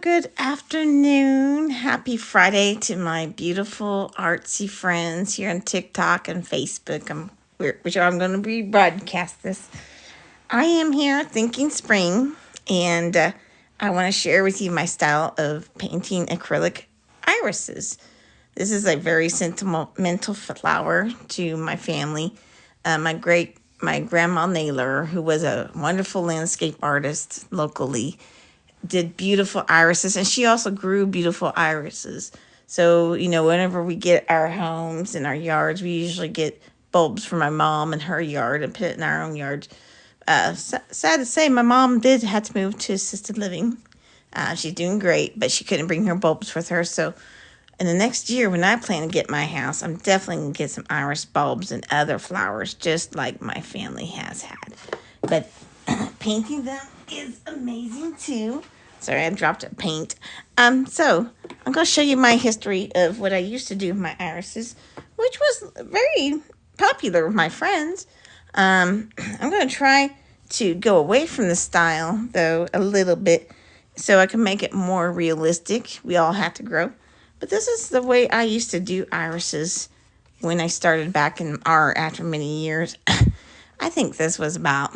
good afternoon. Happy Friday to my beautiful artsy friends here on TikTok and Facebook. Which I'm going to be broadcast this. I am here thinking spring, and I want to share with you my style of painting acrylic irises. This is a very sentimental flower to my family. My grandma Naylor, who was a wonderful landscape artist locally, did beautiful irises, and she also grew beautiful irises. So, whenever we get our homes and our yards, we usually get bulbs from my mom in her yard and put it in our own yard. Sad to say, my mom did have to move to assisted living. She's doing great, but she couldn't bring her bulbs with her. So, in the next year, when I plan to get my house, I'm definitely going to get some iris bulbs and other flowers, just like my family has had. But painting them is amazing too. Sorry, I dropped a paint. So I'm going to show you my history of what I used to do with my irises, which was very popular with my friends. I'm going to try to go away from the style, though, a little bit, so I can make it more realistic. We all have to grow. But this is the way I used to do irises when I started back in art after many years. I think this was about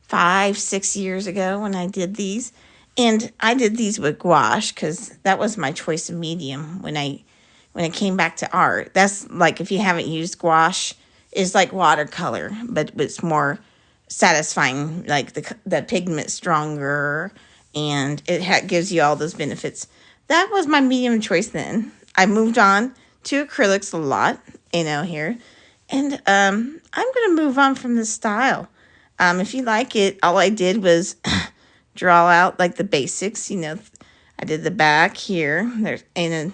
5-6 years ago when I did these. And I did these with gouache because that was my choice of medium when I came back to art. That's like, if you haven't used gouache, it's like watercolor, but it's more satisfying, like the pigment stronger, and it gives you all those benefits. That was my medium choice then. I moved on to acrylics a lot, here. And I'm going to move on from this style. If you like it, all I did was draw out like the basics. I did the back here. There's did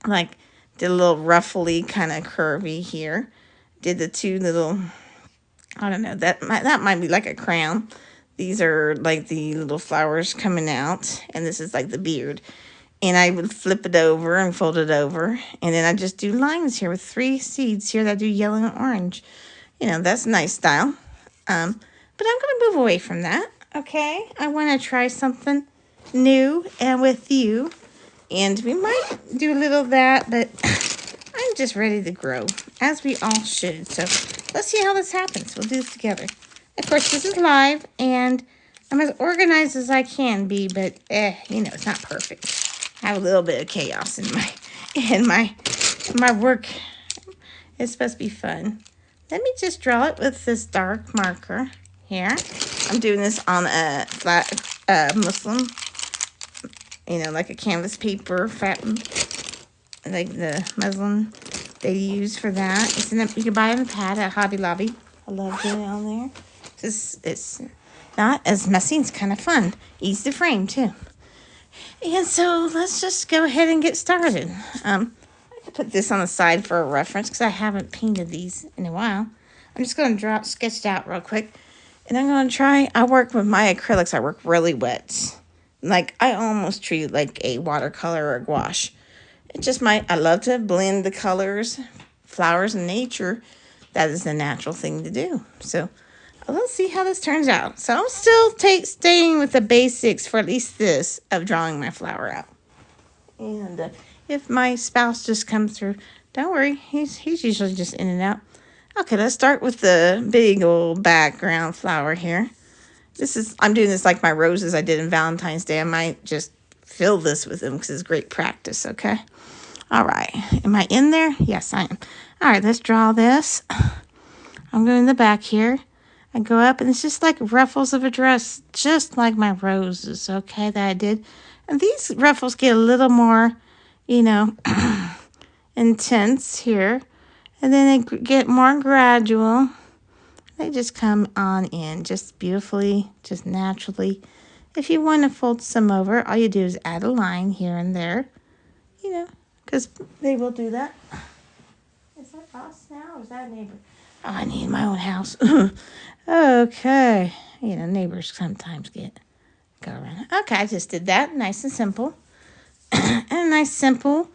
a little ruffly kind of curvy here. Did the two little, I don't know, that might be like a crown. These are like the little flowers coming out, and this is like the beard. And I would flip it over and fold it over. And then I just do lines here with 3 seeds here that do yellow and orange. That's a nice style. But I'm going to move away from that, okay? I want to try something new and with you. And we might do a little of that, but I'm just ready to grow, as we all should. So let's see how this happens. We'll do this together. Of course, this is live, and I'm as organized as I can be, but, it's not perfect. I have a little bit of chaos in my work. It's supposed to be fun. Let me just draw it with this dark marker here. I'm doing this on a flat muslin, like a canvas paper, like the muslin they use for that. You can buy it in a pad at Hobby Lobby. I love doing it on there. It's not as messy. It's kind of fun. Easy to frame too. And so let's just go ahead and get started. I could put this on the side for a reference because I haven't painted these in a while. I'm just going to sketch it out real quick. And I'm going to try, I work with my acrylics, I work really wet. Like, I almost treat it like a watercolor or gouache. I love to blend the colors, flowers, and nature. That is the natural thing to do. So let's see how this turns out. So I'm still staying with the basics for at least this of drawing my flower out. And if my spouse just comes through, don't worry. He's usually just in and out. Okay, let's start with the big old background flower here. I'm doing this like my roses I did in Valentine's Day. I might just fill this with them because it's great practice, okay? All right. Am I in there? Yes, I am. All right, let's draw this. I'm going in the back here. I go up, and it's just like ruffles of a dress, just like my roses, okay, that I did. And these ruffles get a little more, intense here. And then they get more gradual. They just come on in just beautifully, just naturally. If you want to fold some over, all you do is add a line here and there, because they will do that. Is that us now, or is that a neighbor? Oh, I need my own house. Okay. Neighbors sometimes go around. Okay, I just did that. Nice and simple. And a nice simple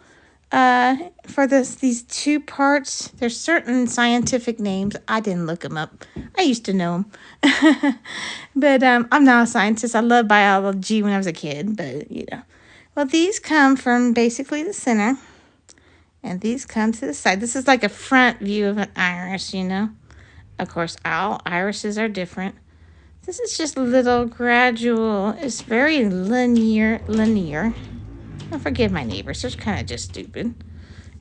for these two parts, there's certain scientific names. I didn't look them up. I used to know them. But I'm not a scientist. I loved biology when I was a kid, but you know. Well, these come from basically the center, and these come to the side. This is like a front view of an iris, you know. Of course, all irises are different. This is just a little gradual. It's very linear. Oh, forgive my neighbors. They're kind of just stupid.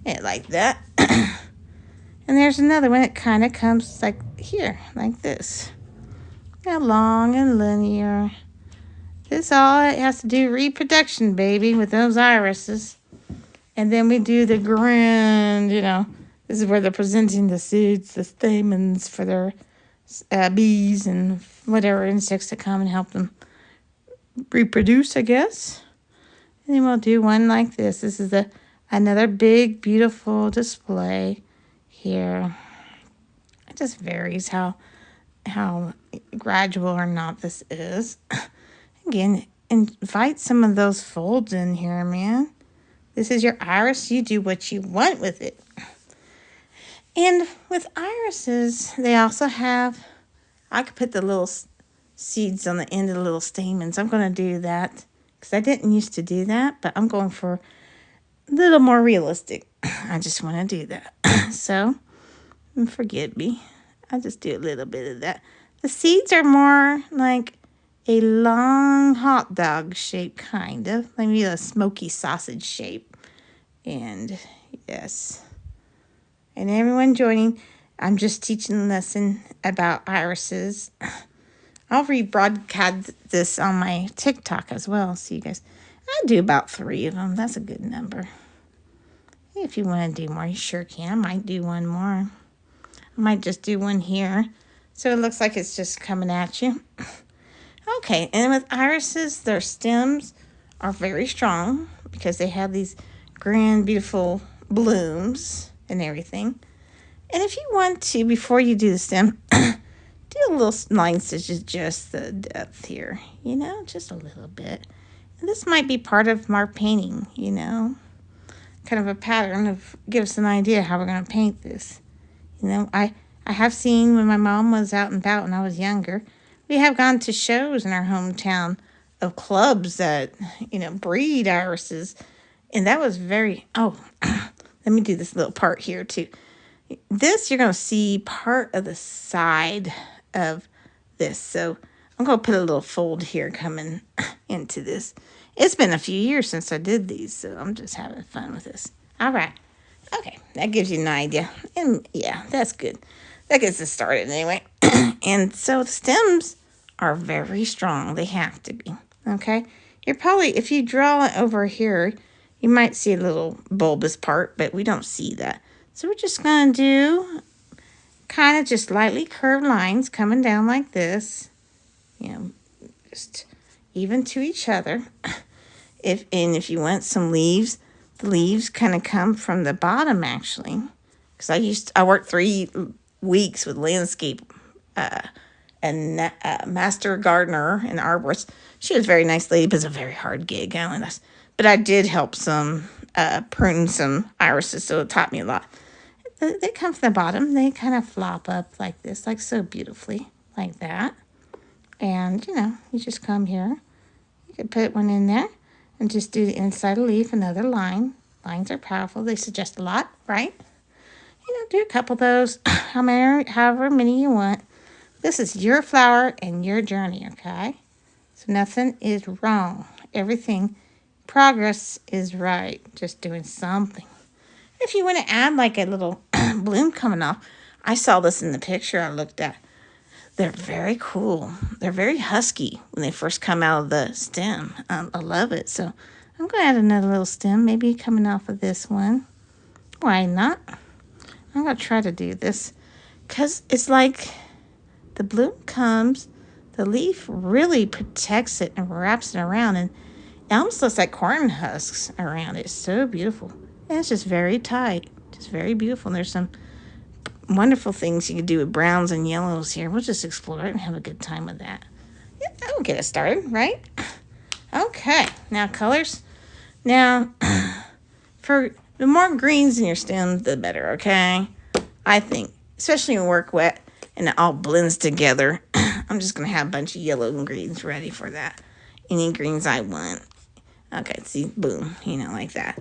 Yeah, like that. And there's another one. It kind of comes like here, like this. Yeah, long and linear. This all it has to do reproduction, baby, with those irises. And then we do the grand, you know. This is where they're presenting the seeds, the stamens for their bees and whatever insects to come and help them reproduce, I guess. And then we'll do one like this. This is another big, beautiful display here. It just varies how gradual or not this is. Again, invite some of those folds in here, man. This is your iris. You do what you want with it. And with irises, they also have, I could put the little seeds on the end of the little stamens. I'm going to do that because I didn't used to do that, but I'm going for a little more realistic. I just want to do that. So, forgive me. I'll just do a little bit of that. The seeds are more like a long hot dog shape, kind of. Maybe a smoky sausage shape. And, yes. And everyone joining, I'm just teaching a lesson about irises. I'll rebroadcast this on my TikTok as well. So you guys, I do about 3 of them. That's a good number. If you want to do more, you sure can. I might do one more. I might just do one here. So it looks like it's just coming at you. Okay, and with irises, their stems are very strong because they have these grand, beautiful blooms and everything. And if you want to, before you do the stem, do a little line stitch, just the depth here, you know, just a little bit. And this might be part of our painting, you know, kind of a pattern of give us an idea how we're going to paint this. You know, I have seen when my mom was out and about when I was younger, we have gone to shows in our hometown of clubs that, you know, breed irises. And that was very, let me do this little part here too. This, you're going to see part of the side of this. So I'm going to put a little fold here coming into this. It's been a few years since I did these, so I'm just having fun with this. All right. Okay, that gives you an idea. And yeah, that's good. That gets us started anyway. And so the stems are very strong. They have to be. Okay? You're probably, if you draw it over here, you might see a little bulbous part, but we don't see that. So we're just going to do kind of just lightly curved lines coming down like this. You know, just even to each other. If you want some leaves, the leaves kind of come from the bottom actually. Because I worked 3 weeks with landscape and master gardener and arborist. She was a very nice lady, but it's a very hard gig. But I did help some prune some irises, so it taught me a lot. They come from the bottom. They kind of flop up like this, like so beautifully, like that. And, you know, you just come here. You can put one in there and just do the inside of the leaf, another line. Lines are powerful. They suggest a lot, right? You know, do a couple of those, however many you want. This is your flower and your journey, okay? So nothing is wrong. Everything, progress is right. Just doing something. If you want to add like a little bloom coming off, I saw this in the picture I looked at. They're very cool. They're very husky when they first come out of the stem. I love it. So I'm going to add another little stem, maybe coming off of this one. Why not? I'm going to try to do this because it's like the bloom comes, the leaf really protects it and wraps it around, and it almost looks like corn husks around it. It's so beautiful. And it's just very tight, just very beautiful. And there's some wonderful things you can do with browns and yellows here. We'll just explore it and have a good time with that. Yeah, that'll get us started, right? Okay, now colors. Now, for The more greens in your stem, the better, okay? I think, especially when work wet and it all blends together. I'm just going to have a bunch of yellow and greens ready for that. Any greens I want. Okay, see, boom, like that.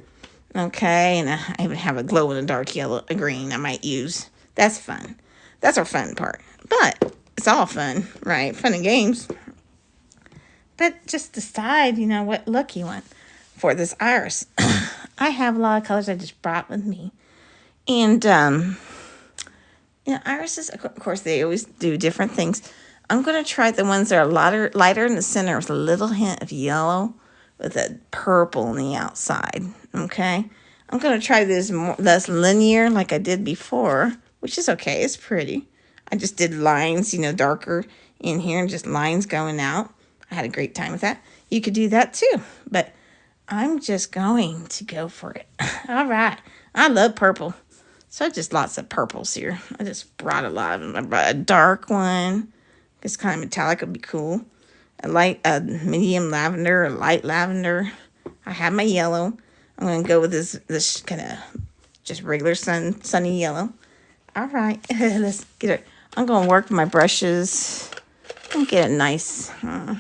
Okay, and I even have a glow in the dark yellow, a green I might use. That's fun. That's our fun part. But it's all fun, right? Fun and games. But just decide, what look you want for this iris. I have a lot of colors I just brought with me. And, irises, of course, they always do different things. I'm going to try the ones that are lighter in the center with a little hint of yellow with a purple on the outside, okay? I'm going to try this more less linear like I did before, which is okay. It's pretty. I just did lines, darker in here and just lines going out. I had a great time with that. You could do that too, but I'm just going to go for it. All right. I love purple. So just lots of purples here. I just brought a lot of them. I brought a dark one. This kind of metallic would be cool. A medium lavender, a light lavender. I have my yellow. I'm going to go with this kind of just regular sunny yellow. All right. Let's get it. I'm going to work with my brushes and get a nice, I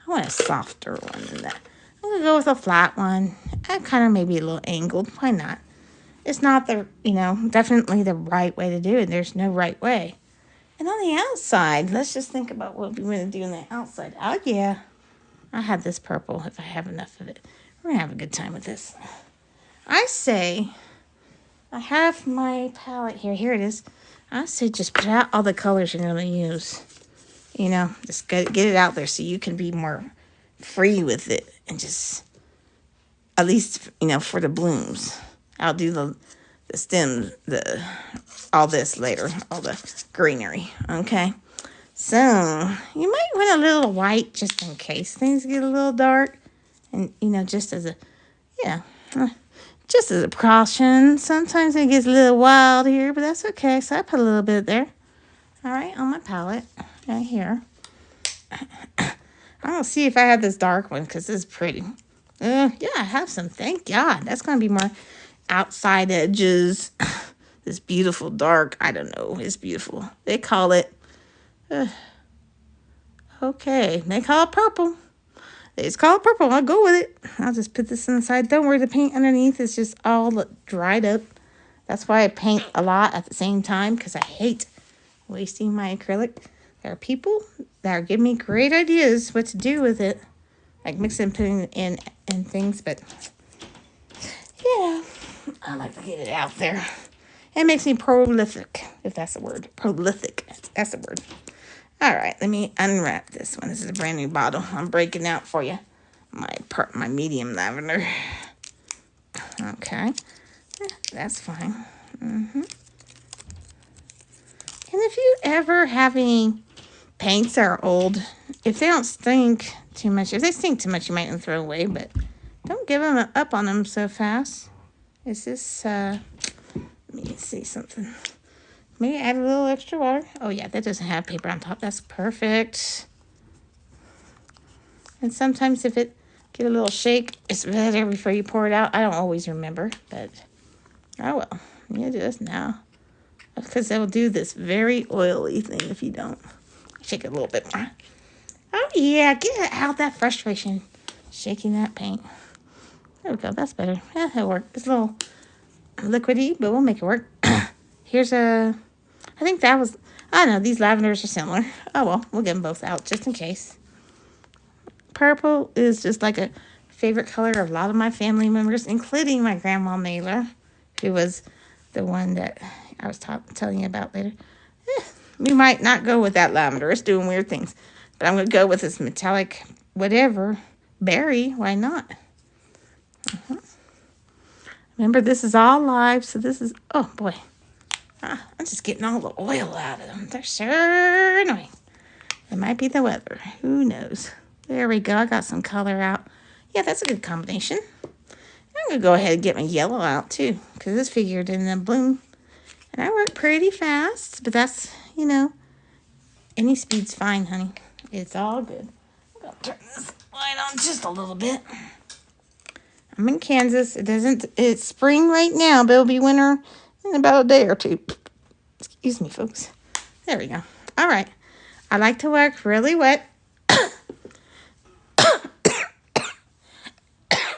want a softer one than that. I'm going to go with a flat one. I kind of maybe a little angled. Why not? It's not the, definitely the right way to do it. There's no right way. And on the outside, let's just think about what we want to do on the outside. Oh, yeah. I have this purple if I have enough of it. We're going to have a good time with this. I say, I have my palette here. Here it is. I say just put out all the colors you're going to use. Just get it out there so you can be more free with it. And just, at least, for the blooms. I'll do the stems, all this later, all the greenery, okay? So, you might want a little white just in case things get a little dark. And, just as a precaution. Sometimes it gets a little wild here, but that's okay. So I put a little bit there. All right, on my palette, right here. I'm going to see if I have this dark one because this is pretty. Yeah, I have some. Thank God. That's going to be more outside edges. This beautiful dark. I don't know. It's beautiful. They call it. Okay. They call it purple. They just call it purple. I'll go with it. I'll just put this inside. Don't worry. The paint underneath is just all dried up. That's why I paint a lot at the same time because I hate wasting my acrylic. There are people that are giving me great ideas what to do with it. Like mixing and putting in and things. But, I like to get it out there. It makes me prolific, if that's the word. Prolific. That's the word. All right, let me unwrap this one. This is a brand new bottle. I'm breaking out for you my medium lavender. Okay, that's fine. And if you ever having paints that are old, if they don't stink too much, if they stink too much, you might throw away. But don't give them up on them so fast. Is this? Let me see something. Maybe add a little extra water. Oh, yeah, that doesn't have paper on top. That's perfect. And sometimes if it get a little shake, it's better before you pour it out. I don't always remember, but oh, well. You do this now. Because it'll do this very oily thing if you don't. Shake it a little bit more. Oh, yeah, get out that frustration. Shaking that paint. There we go. That's better. Yeah, it'll work. It's a little liquidy, but we'll make it work. Here's I think that was, I don't know, these lavenders are similar. Oh, well, we'll get them both out just in case. Purple is just like a favorite color of a lot of my family members, including my grandma Mailer, who was the one that I was telling you about later. We might not go with that lavender. It's doing weird things. But I'm going to go with this metallic whatever. Berry, why not? Remember, this is all live, so this is, oh, boy. I'm just getting all the oil out of them. They're so annoying. It might be the weather. Who knows? There we go. I got some color out. Yeah, that's a good combination. I'm going to go ahead and get my yellow out, too, because this figure didn't bloom. And I work pretty fast, but that's, any speed's fine, honey. It's all good. I'm going to turn this light on just a little bit. I'm in Kansas. It's spring right now, but it'll be winter in about a day or two. Excuse me, folks. There we go. All right. I like to work really wet.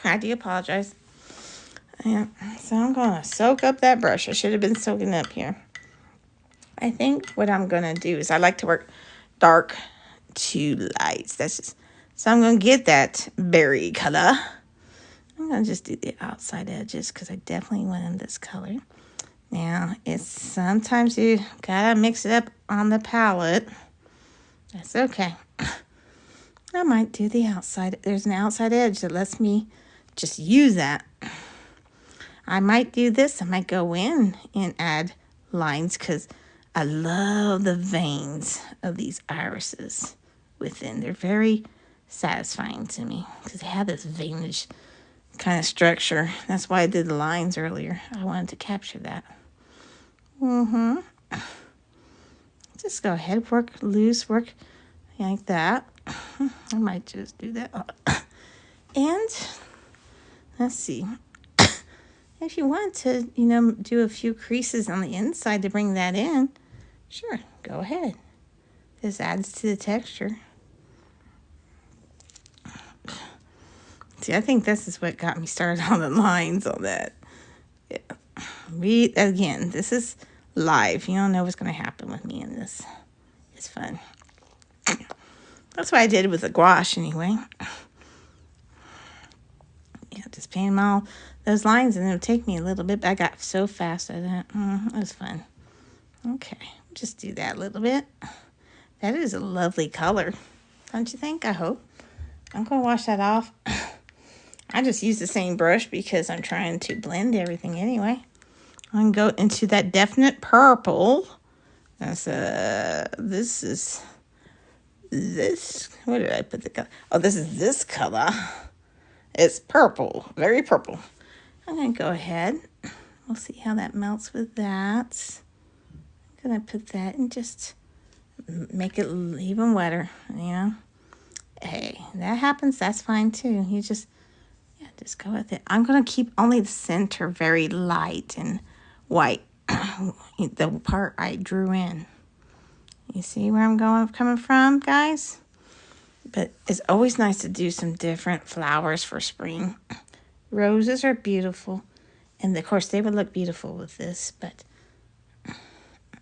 I do apologize. Yeah, so I'm going to soak up that brush. I should have been soaking up here. I think what I'm going to do is I like to work dark to lights. So I'm going to get that berry color. I'm going to just do the outside edges because I definitely want in this color. Now, it's sometimes you got to mix it up on the palette. That's okay. I might do the outside. There's an outside edge that lets me just use that. I might do this. I might go in and add lines because I love the veins of these irises within. They're very satisfying to me because they have this veinish kind of structure. That's why I did the lines earlier. I wanted to capture that. Just go ahead, work loose, work like that. I might just do that. And let's see. If you want to, do a few creases on the inside to bring that in, sure, go ahead. This adds to the texture. See, I think this is what got me started on the lines on that. Yeah. Again, this is live. You don't know what's going to happen with me in this. It's fun. That's what I did with the gouache anyway. Yeah, just paint all those lines, and it'll take me a little bit, but I got so fast at it. It was fun. Okay, just do that a little bit. That is a lovely color, don't you think? I hope. I'm going to wash that off. I just use the same brush because I'm trying to blend everything anyway. I'm going to go into that definite purple. That's this. Where did I put the color? Oh, this is this color. It's purple, very purple. I'm going to go ahead. We'll see how that melts with that. I'm going to put that and just make it even wetter, Hey, that happens. That's fine too. You just go with it. I'm going to keep only the center very light and white. The part I drew in. You see where I'm coming from, guys? But it's always nice to do some different flowers for spring. Roses are beautiful. And, of course, they would look beautiful with this. But,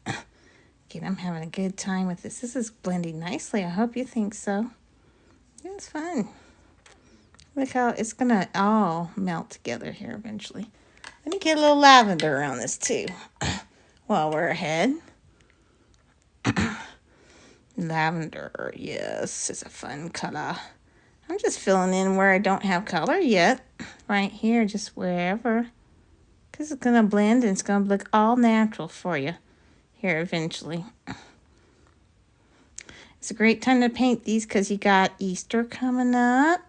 again, I'm having a good time with this. This is blending nicely. I hope you think so. It's fun. Look how it's going to all melt together here eventually. Let me get a little lavender on this, too, while we're ahead. Lavender, yes, is a fun color. I'm just filling in where I don't have color yet. Right here, just wherever. Because it's going to blend and it's going to look all natural for you here eventually. It's a great time to paint these because you got Easter coming up.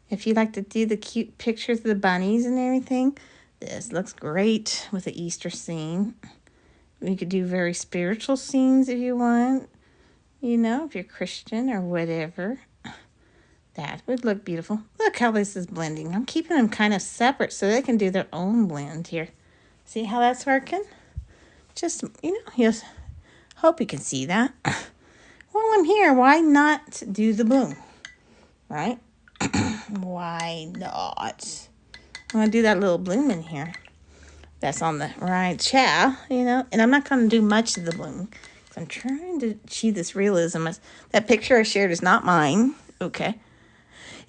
If you like to do the cute pictures of the bunnies and everything, this looks great with the Easter scene. You could do very spiritual scenes if you want. If you're Christian or whatever. That would look beautiful. Look how this is blending. I'm keeping them kind of separate so they can do their own blend here. See how that's working? Just, just hope you can see that. While I'm here, why not do the bloom? Right? Why not? I'm going to do that little bloom in here. That's on the right chair, And I'm not going to do much of the bloom. I'm trying to achieve this realism. That picture I shared is not mine. Okay.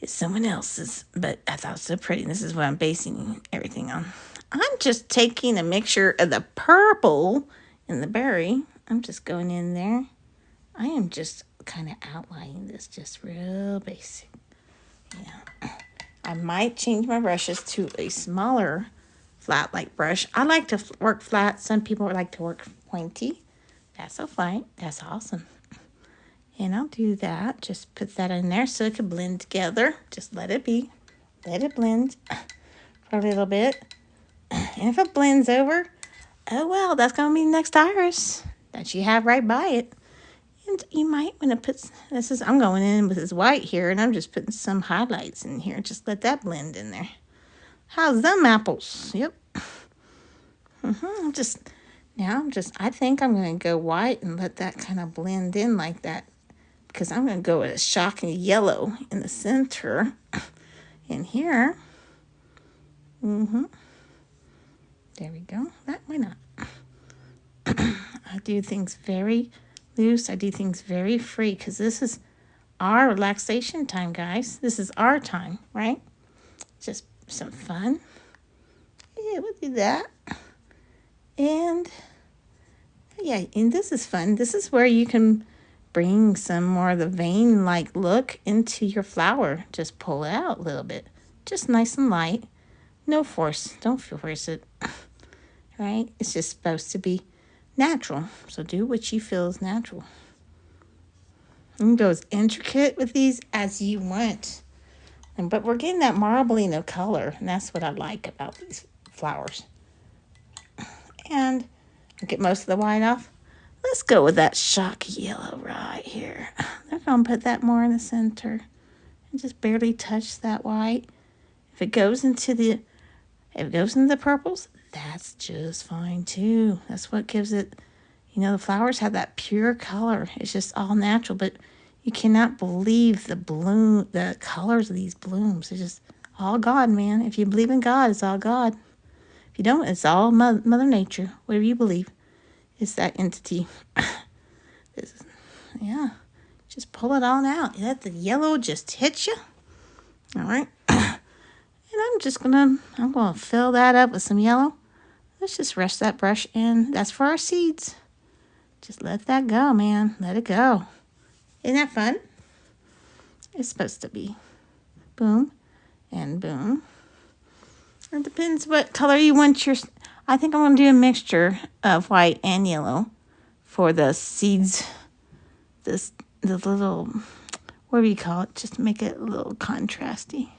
It's someone else's. But I thought it was so pretty. This is what I'm basing everything on. I'm just taking a mixture of the purple and the berry. I'm just going in there. I am just kind of outlining this just real basic. I might change my brushes to a smaller flat like brush. I like to work flat. Some people like to work pointy. That's so fine. That's awesome. And I'll do that. Just put that in there so it can blend together. Just let it be. Let it blend for a little bit. And if it blends over, oh well, that's going to be the next iris that you have right by it. And you might want to put, I'm going in with this white here, and I'm just putting some highlights in here. Just let that blend in there. How's them apples? Yep. I think I'm going to go white and let that kind of blend in like that. Because I'm going to go with a shocking yellow in the center. In here. There we go. That, why not? I do things very loose. I do things very free because this is our relaxation time, guys. This is our time, right? Just some fun. Yeah, we'll do that. And yeah, and this is fun. This is where you can bring some more of the vein-like look into your flower. Just pull it out a little bit. Just nice and light. No force. Don't force it. Right? It's just supposed to be natural. So do what you feel is natural. You can go as intricate with these as you want. But we're getting that marbling of color. And that's what I like about these flowers. And get most of the white off. Let's go with that shocky yellow right here. I'm going to put that more in the center. And just barely touch that white. If it goes into the purples, that's just fine too. That's what gives it, the flowers have that pure color. It's just all natural, but you cannot believe the colors of these blooms. It's just all God, man. If you believe in God, it's all God. If you don't, it's all Mother Nature. Whatever you believe, it's that entity. Just pull it on out. Let the yellow just hit you. All right. And I'm gonna fill that up with some yellow. Let's just rest that brush in. That's for our seeds. Just let that go, man. Let it go. Isn't that fun? It's supposed to be. Boom and boom. It depends what color you want your... I think I'm going to do a mixture of white and yellow for the seeds. The little... What do you call it? Just to make it a little contrasty.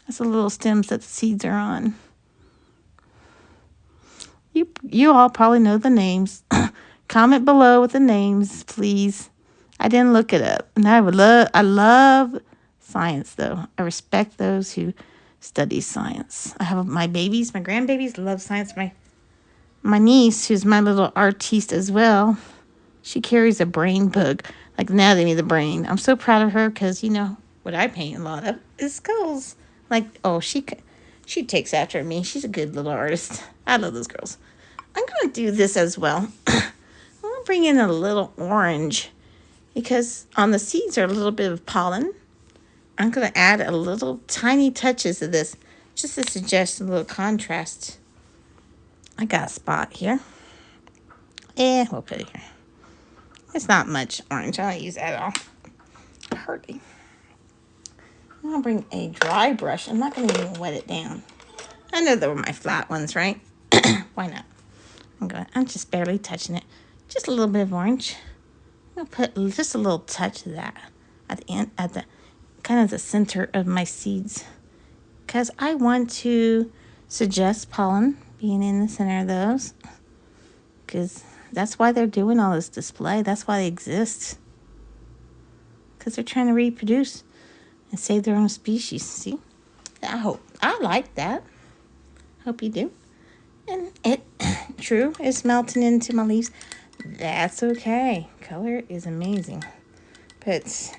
That's the little stems that the seeds are on. You all probably know the names. Comment below with the names, please. I didn't look it up. And I love science, though. I respect those who study science. I have my grandbabies love science. My niece, who's my little artiste as well, she carries a brain book, like anatomy of the brain. I'm so proud of her because, what I paint a lot of is skulls. She takes after me. She's a good little artist. I love those girls. I'm going to do this as well. I'm going to bring in a little orange because on the seeds are a little bit of pollen. I'm going to add a little tiny touches of this just to suggest a little contrast. I got a spot here. We'll put it here. It's not much orange. I don't use that at all. Hardly. I'm going to bring a dry brush. I'm not going to even wet it down. I know they were my flat ones, right? Why not? I'm just barely touching it. Just a little bit of orange. I'm going to put just a little touch of that at the end, at the kind of the center of my seeds. Because I want to suggest pollen being in the center of those. Because that's why they're doing all this display. That's why they exist. Because they're trying to reproduce and save their own species. See? I like that. Hope you do. And it's melting into my leaves. That's okay. Color is amazing. But,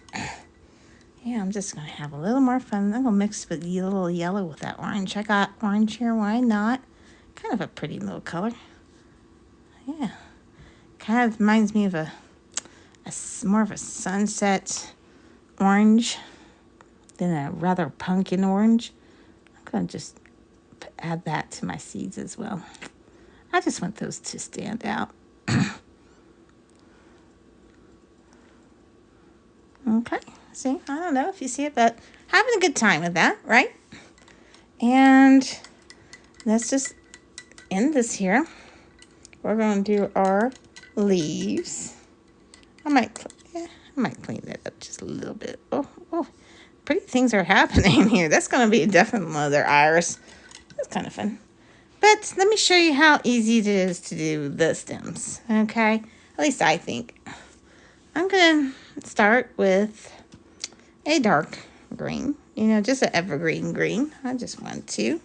yeah, I'm just going to have a little more fun. I'm going to mix with the little yellow with that orange. I got orange here. Why not? Kind of a pretty little color. Yeah. Kind of reminds me of more of a sunset orange than a rather pumpkin orange. I'm going to just add that to my seeds as well. I just want those to stand out. Okay. See, I don't know if you see it, but having a good time with that, right? And let's just end this here. We're going to do our leaves. I might clean that up just a little bit. Oh, pretty things are happening here. That's going to be definitely another iris. That's kind of fun. But let me show you how easy it is to do the stems, okay? At least I think. I'm going to start with a dark green. You know, just an evergreen green. I just want to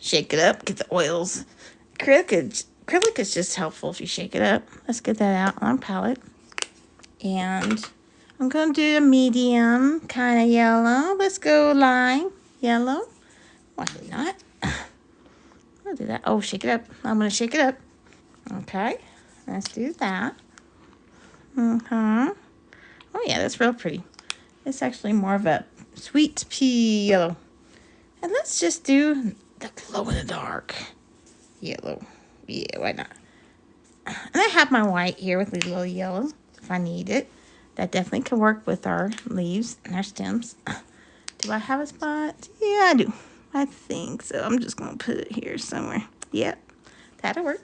shake it up, get the oils. Acrylic is just helpful if you shake it up. Let's get that out on our palette. And I'm going to do a medium kind of yellow. Let's go lime yellow. Why not? I'll do that. Oh, shake it up. I'm going to shake it up. Okay. Let's do that. Oh, yeah, that's real pretty. It's actually more of a sweet pea yellow. And let's just do the glow in the dark yellow. Yeah, why not? And I have my white here with a little yellow if I need it. That definitely can work with our leaves and our stems. Do I have a spot? Yeah, I do. I think so. I'm just going to put it here somewhere. Yep, that'll work.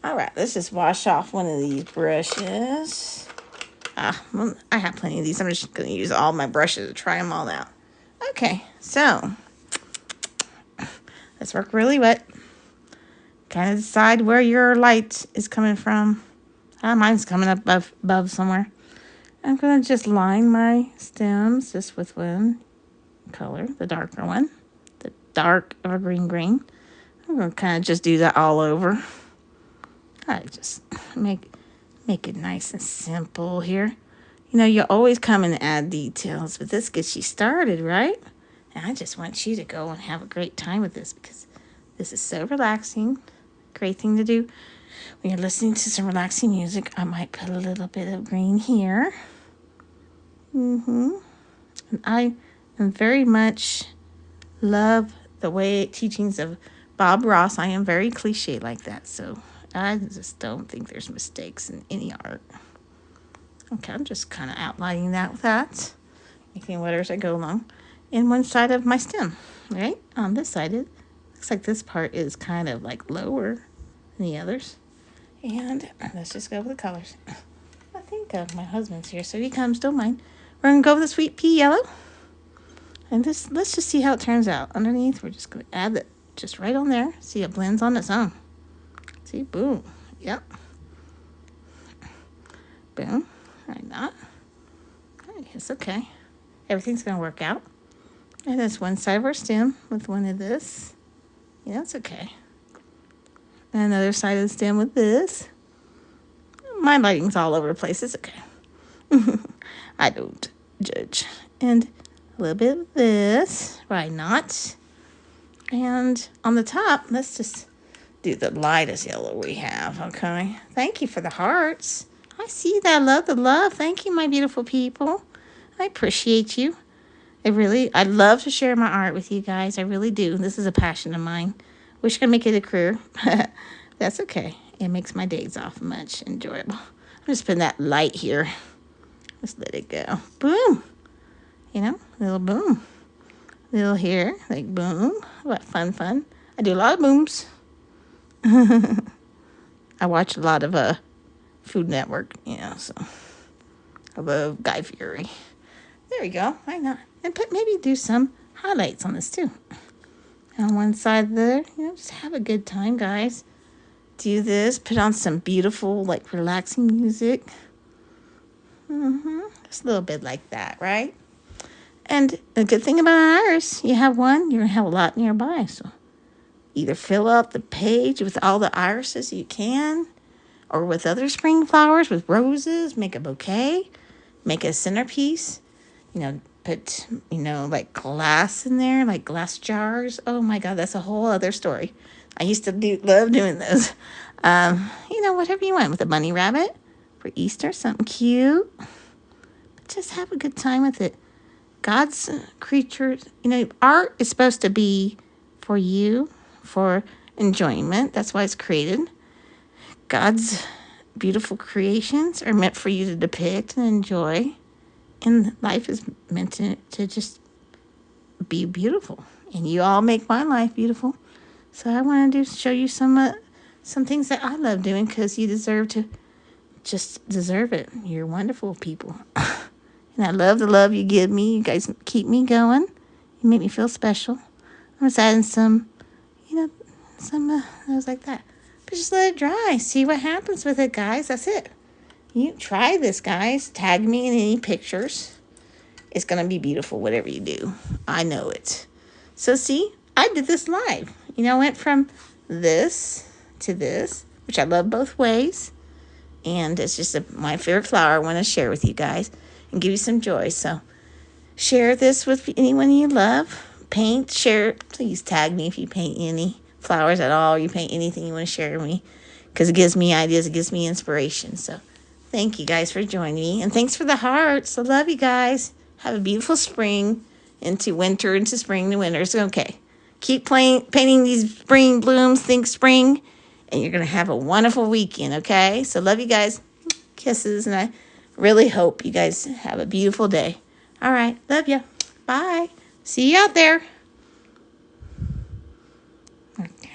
All right, let's just wash off one of these brushes. Well, I have plenty of these. I'm just going to use all my brushes to try them all out. Okay, so let's work really wet. Kind of decide where your light is coming from. Mine's coming up above somewhere. I'm going to just line my stems just with one color, the darker one, the dark evergreen green. I'm going to kind of just do that all over. I just make it nice and simple here. You know, you always come and add details, but this gets you started, right? And I just want you to go and have a great time with this because this is so relaxing. Great thing to do when you're listening to some relaxing music. I might put a little bit of green here. And I am very much love the way teachings of Bob Ross. I am very cliche like that, so I just don't think there's mistakes in any art. Okay, I'm just kind of outlining that with that, making whatever as I go along. In one side of my stem, right? On this side, it looks like this part is kind of like lower than the others. And let's just go with the colors. I think my husband's here, so he comes, don't mind. We're going to go with the sweet pea yellow. And this, let's just see how it turns out. Underneath, we're just going to add it just right on there. See, it blends on its own. See, boom. Yep. Boom. Like that. It's okay. Everything's going to work out. And that's one side of our stem with one of this. Yeah, it's okay. And another side of the stem with this. My lighting's all over the place. It's okay. I don't judge. And a little bit of this. Why not? And on the top, let's just do the lightest yellow we have, okay? Thank you for the hearts. I see that. Love the love. Thank you, my beautiful people. I appreciate you. I love to share my art with you guys. I really do. This is a passion of mine. Wish I could make it a career. That's okay. It makes my days off much enjoyable. I'm just putting that light here. Just let it go. Boom. You know, little boom. Little here, like boom. What fun. I do a lot of booms. I watch a lot of Food Network, you know, so I love Guy Fieri. There we go. Why not? And maybe do some highlights on this too. On one side there, you know, just have a good time, guys. Do this. Put on some beautiful, like, relaxing music. Just a little bit like that, right? And a good thing about an iris, you have one, you're going to have a lot nearby. So either fill up the page with all the irises you can, or with other spring flowers, with roses, make a bouquet, make a centerpiece. You know, put, you know, like glass in there, like glass jars. Oh my God, that's a whole other story. I used to love doing those. You know, whatever you want with a bunny rabbit for Easter, something cute. But just have a good time with it. God's creatures, you know, art is supposed to be for you, for enjoyment. That's why it's created. God's beautiful creations are meant for you to depict and enjoy. And life is meant to just be beautiful. And you all make my life beautiful. So I wanted to show you some things that I love doing because you deserve it. You're wonderful people. And I love the love you give me. You guys keep me going. You make me feel special. I'm just adding some, you know, those like that. But just let it dry. See what happens with it, guys. That's it. You try this, guys. Tag me in any pictures. It's going to be beautiful, whatever you do. I know it. So see, I did this live. You know, I went from this to this, which I love both ways. And it's just my favorite flower I want to share with you guys and give you some joy. So share this with anyone you love. Paint, share. Please tag me if you paint any flowers at all. You paint anything you want to share with me, because it gives me ideas. It gives me inspiration. So thank you guys for joining me. And thanks for the hearts. I love you guys. Have a beautiful spring into winter, into spring to winter. It's okay. Keep painting these spring blooms. Think spring. And you're going to have a wonderful weekend, okay? So love you guys. Kisses. And I really hope you guys have a beautiful day. All right. Love you. Bye. See you out there. Okay.